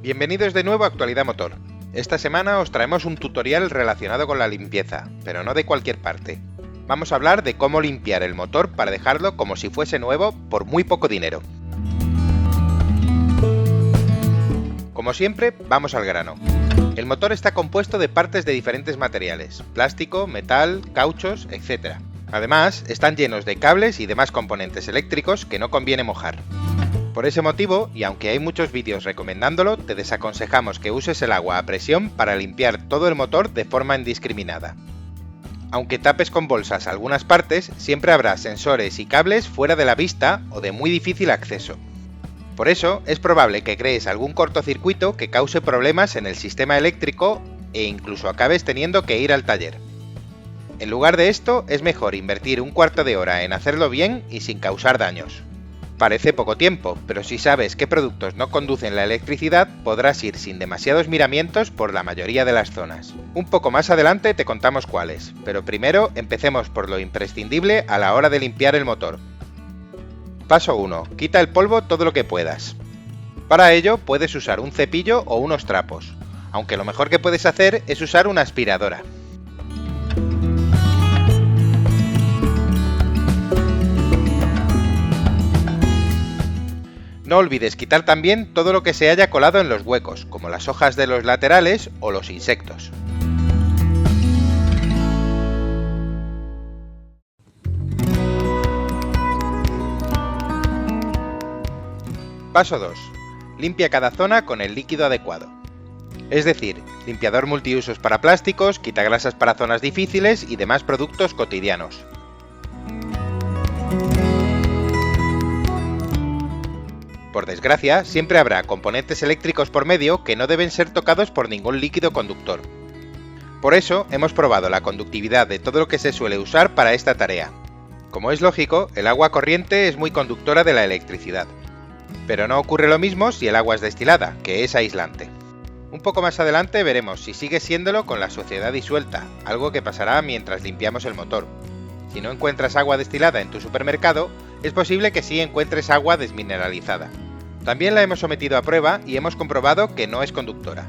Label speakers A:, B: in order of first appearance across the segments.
A: Bienvenidos de nuevo a Actualidad Motor. Esta semana os traemos un tutorial relacionado con la limpieza, pero no de cualquier parte. Vamos a hablar de cómo limpiar el motor para dejarlo como si fuese nuevo por muy poco dinero. Como siempre, vamos al grano. El motor está compuesto de partes de diferentes materiales: plástico, metal, cauchos, etc. Además, están llenos de cables y demás componentes eléctricos que no conviene mojar. Por ese motivo, y aunque hay muchos vídeos recomendándolo, te desaconsejamos que uses el agua a presión para limpiar todo el motor de forma indiscriminada. Aunque tapes con bolsas algunas partes, siempre habrá sensores y cables fuera de la vista o de muy difícil acceso. Por eso, es probable que crees algún cortocircuito que cause problemas en el sistema eléctrico e incluso acabes teniendo que ir al taller. En lugar de esto, es mejor invertir un cuarto de hora en hacerlo bien y sin causar daños. Parece poco tiempo, pero si sabes qué productos no conducen la electricidad, podrás ir sin demasiados miramientos por la mayoría de las zonas. Un poco más adelante te contamos cuáles, pero primero empecemos por lo imprescindible a la hora de limpiar el motor. Paso 1. Quita el polvo todo lo que puedas. Para ello puedes usar un cepillo o unos trapos, aunque lo mejor que puedes hacer es usar una aspiradora. No olvides quitar también todo lo que se haya colado en los huecos, como las hojas de los laterales o los insectos. Paso 2. Limpia cada zona con el líquido adecuado. Es decir, limpiador multiusos para plásticos, quitagrasas para zonas difíciles y demás productos cotidianos. Por desgracia, siempre habrá componentes eléctricos por medio que no deben ser tocados por ningún líquido conductor. Por eso, hemos probado la conductividad de todo lo que se suele usar para esta tarea. Como es lógico, el agua corriente es muy conductora de la electricidad. Pero no ocurre lo mismo si el agua es destilada, que es aislante. Un poco más adelante veremos si sigue siéndolo con la suciedad disuelta, algo que pasará mientras limpiamos el motor. Si no encuentras agua destilada en tu supermercado, es posible que sí encuentres agua desmineralizada. También la hemos sometido a prueba y hemos comprobado que no es conductora.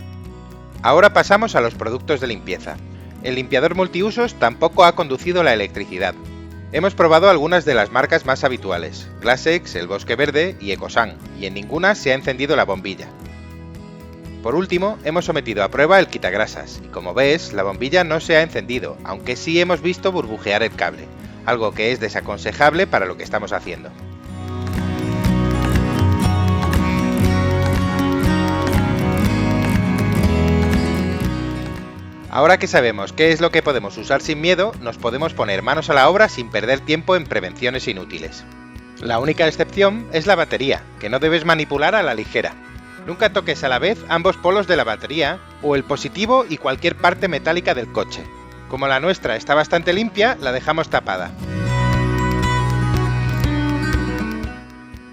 A: Ahora pasamos a los productos de limpieza. El limpiador multiusos tampoco ha conducido la electricidad. Hemos probado algunas de las marcas más habituales: Glasex, El Bosque Verde y Ecosan, y en ninguna se ha encendido la bombilla. Por último, hemos sometido a prueba el quitagrasas, y como ves, la bombilla no se ha encendido, aunque sí hemos visto burbujear el cable, algo que es desaconsejable para lo que estamos haciendo. Ahora que sabemos qué es lo que podemos usar sin miedo, nos podemos poner manos a la obra sin perder tiempo en prevenciones inútiles. La única excepción es la batería, que no debes manipular a la ligera. Nunca toques a la vez ambos polos de la batería o el positivo y cualquier parte metálica del coche. Como la nuestra está bastante limpia, la dejamos tapada.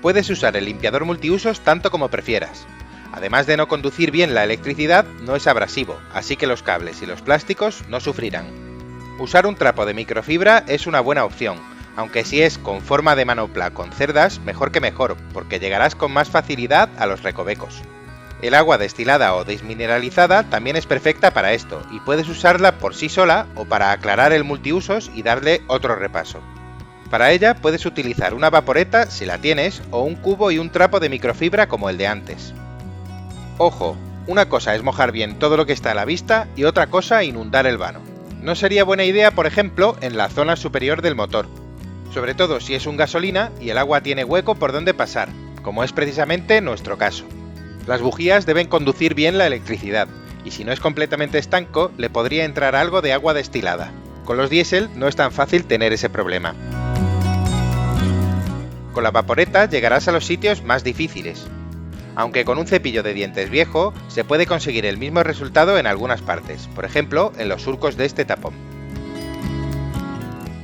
A: Puedes usar el limpiador multiusos tanto como prefieras. Además de no conducir bien la electricidad, no es abrasivo, así que los cables y los plásticos no sufrirán. Usar un trapo de microfibra es una buena opción, aunque si es con forma de manopla con cerdas, mejor que mejor, porque llegarás con más facilidad a los recovecos. El agua destilada o desmineralizada también es perfecta para esto, y puedes usarla por sí sola o para aclarar el multiusos y darle otro repaso. Para ella puedes utilizar una vaporeta si la tienes, o un cubo y un trapo de microfibra como el de antes. Ojo, una cosa es mojar bien todo lo que está a la vista y otra cosa inundar el vano. No sería buena idea, por ejemplo, en la zona superior del motor, sobre todo si es un gasolina y el agua tiene hueco por donde pasar, como es precisamente nuestro caso. Las bujías deben conducir bien la electricidad, y si no es completamente estanco, le podría entrar algo de agua destilada. Con los diésel no es tan fácil tener ese problema. Con la vaporeta llegarás a los sitios más difíciles, aunque con un cepillo de dientes viejo se puede conseguir el mismo resultado en algunas partes, por ejemplo en los surcos de este tapón.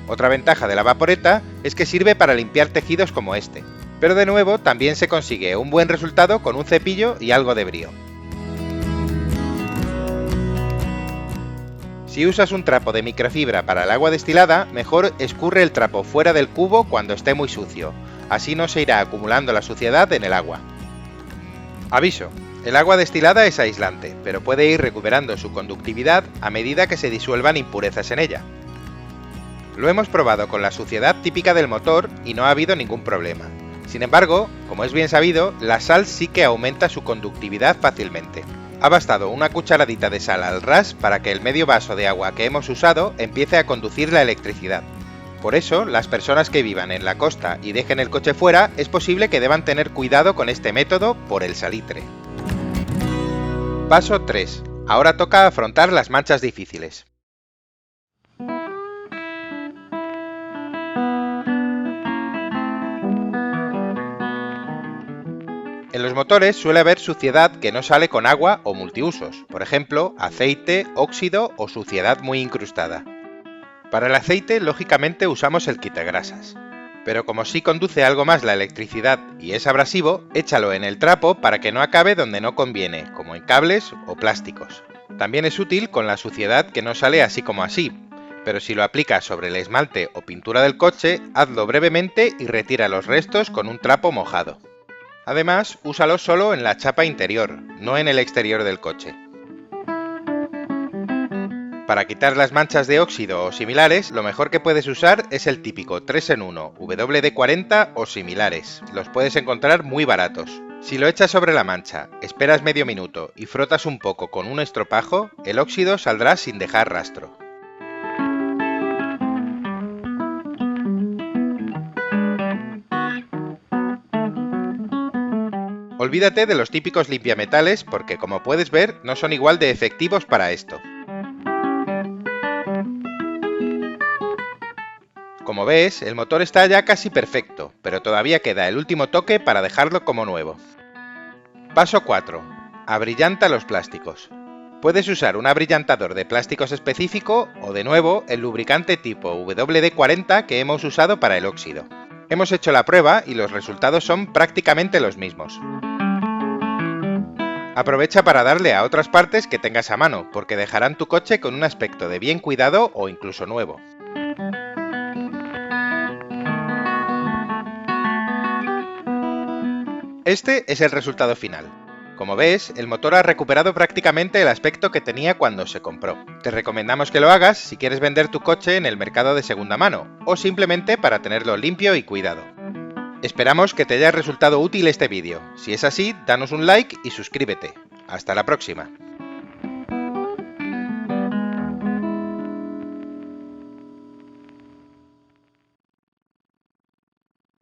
A: Otra ventaja de la vaporeta es que sirve para limpiar tejidos como este. Pero de nuevo también se consigue un buen resultado con un cepillo y algo de brío. Si usas un trapo de microfibra para el agua destilada, mejor escurre el trapo fuera del cubo cuando esté muy sucio, así no se irá acumulando la suciedad en el agua. Aviso: el agua destilada es aislante, pero puede ir recuperando su conductividad a medida que se disuelvan impurezas en ella. Lo hemos probado con la suciedad típica del motor y no ha habido ningún problema. Sin embargo, como es bien sabido, la sal sí que aumenta su conductividad fácilmente. Ha bastado una cucharadita de sal al ras para que el medio vaso de agua que hemos usado empiece a conducir la electricidad. Por eso, las personas que vivan en la costa y dejen el coche fuera, es posible que deban tener cuidado con este método por el salitre. Paso 3. Ahora toca afrontar las manchas difíciles. En los motores suele haber suciedad que no sale con agua o multiusos, por ejemplo, aceite, óxido o suciedad muy incrustada. Para el aceite, lógicamente usamos el quitagrasas, pero como sí conduce algo más la electricidad y es abrasivo, échalo en el trapo para que no acabe donde no conviene, como en cables o plásticos. También es útil con la suciedad que no sale así como así, pero si lo aplicas sobre el esmalte o pintura del coche, hazlo brevemente y retira los restos con un trapo mojado. Además, úsalo solo en la chapa interior, no en el exterior del coche. Para quitar las manchas de óxido o similares, lo mejor que puedes usar es el típico 3-en-1 WD-40 o similares. Los puedes encontrar muy baratos. Si lo echas sobre la mancha, esperas medio minuto y frotas un poco con un estropajo, el óxido saldrá sin dejar rastro. Olvídate de los típicos limpiametales porque, como puedes ver, no son igual de efectivos para esto. Como ves, el motor está ya casi perfecto, pero todavía queda el último toque para dejarlo como nuevo. Paso 4. Abrillanta los plásticos. Puedes usar un abrillantador de plásticos específico o, de nuevo, el lubricante tipo WD-40 que hemos usado para el óxido. Hemos hecho la prueba y los resultados son prácticamente los mismos. Aprovecha para darle a otras partes que tengas a mano, porque dejarán tu coche con un aspecto de bien cuidado o incluso nuevo. Este es el resultado final. Como ves, el motor ha recuperado prácticamente el aspecto que tenía cuando se compró. Te recomendamos que lo hagas si quieres vender tu coche en el mercado de segunda mano, o simplemente para tenerlo limpio y cuidado. Esperamos que te haya resultado útil este vídeo. Si es así, danos un like y suscríbete. Hasta la próxima.